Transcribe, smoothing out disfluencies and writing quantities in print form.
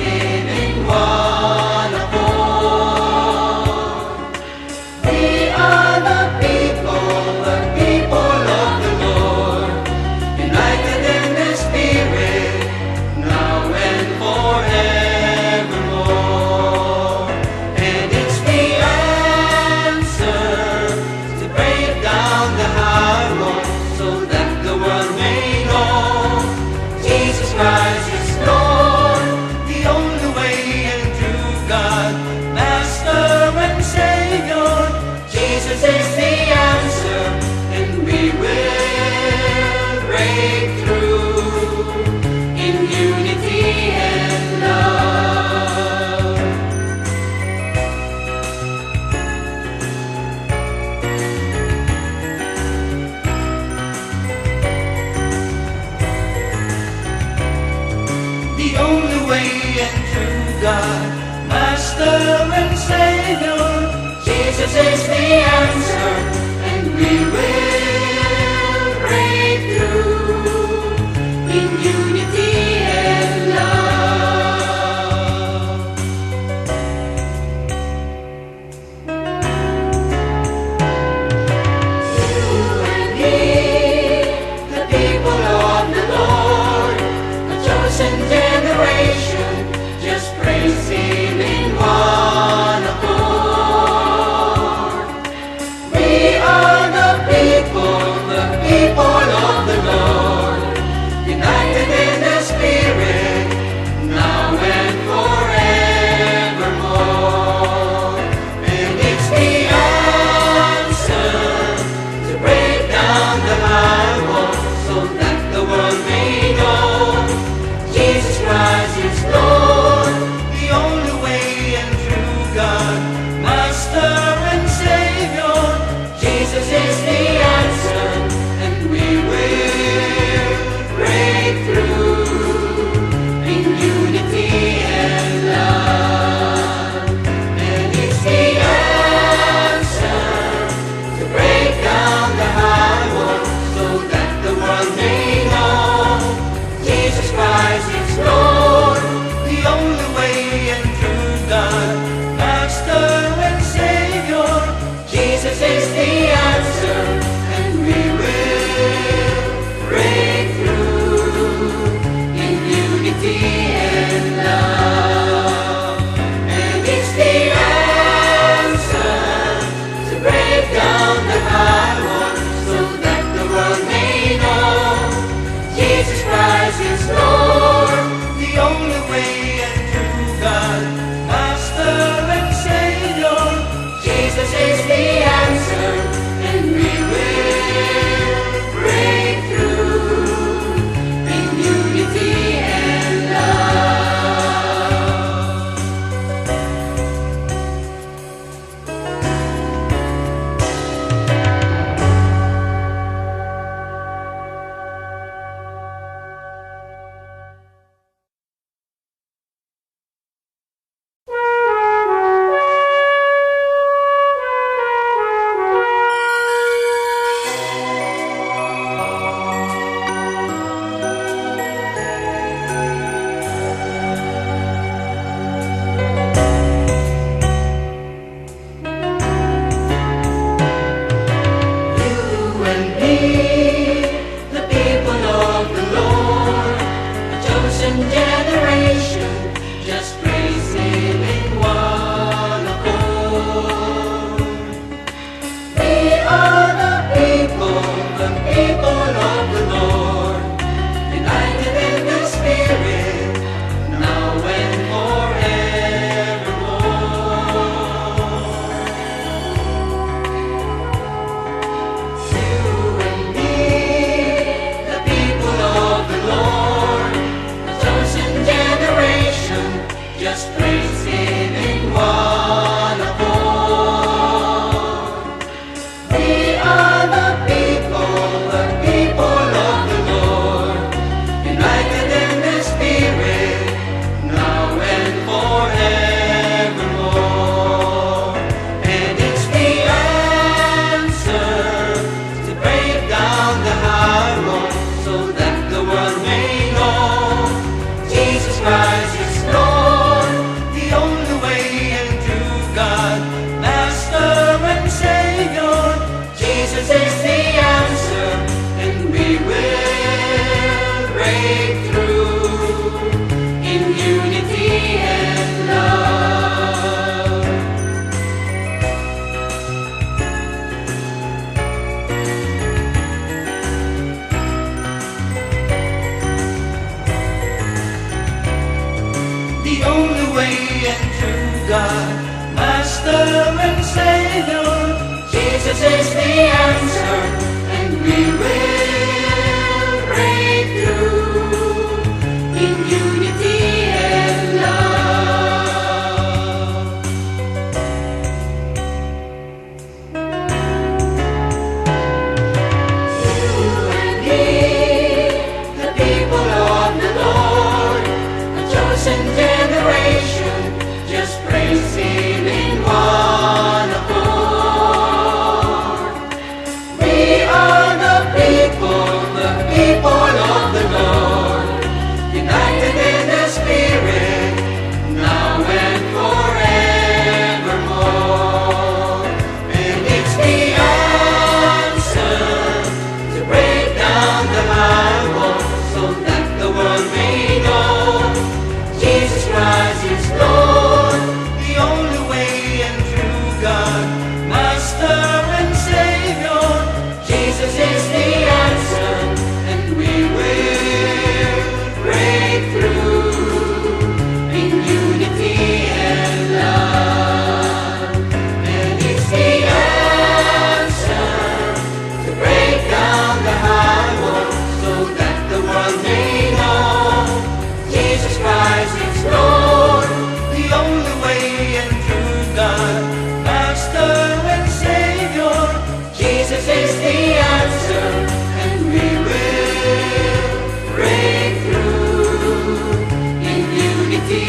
praising in one accord. We are the people of the Lord, united in the Spirit, now and forevermore. And it's the answer to break down the high wall, so that the world may know Jesus Christ is Lord, the only way into God, Master and Savior. Jesus is the answer, and we will break through in unity and love. The only way into God, Master and Savior. Jesus is the answer, and we will break through in unity and love. You and me, the people of the Lord, a chosen generation, just praise Him in one accord. We are the people of the Lord, united in the Spirit, now and forevermore. And it's the answer to break down the high wall, so that the world may know Jesus Christ is Lord, the only way and true God, Master and Savior. Jesus is the answer, and we will break through in unity and love. And it's the answer to break down the high wall, so that the world may know Jesus Christ is Lord, the only way and true God, Master and Savior. Jesus is the answer, and we will break through in unity and love. And it's the answer to break down the high wall, so that the world may know Jesus Christ is Lord, the only way and true God, Master and Savior. Jesus is the answer, and we will break through in unity and love. You and me, the people of the Lord, a chosen generation, just praise Him in one accord. We are the people of the Lord, united in the Spirit, now and forevermore. You and me, the people of the Lord, a chosen generation, just praise Him in one accord. We are the people of the Lord, united in the Spirit, now and forevermore. And it's the answer to break down the high wall, so that the world may know Jesus Christ is Lord. the only way and true God, Master and Savior. Jesus is the answer, and we will break through in unity and love. You and me, the people of the Lord, a chosen generation, just praising in one accord. We are the people of the Lord, united in the Spirit, now and forevermore. And it's the answer to break down the high wall, so that the world may know Jesus Christ is Lord, the only way and true God, Master and Savior. Jesus is the answer, and we will break through in unity and love. And it's the answer to break down the high wall, so that the world may know Jesus Christ is Lord, the only way and true God, Master and Savior. Jesus is the answer, and we will break through in unity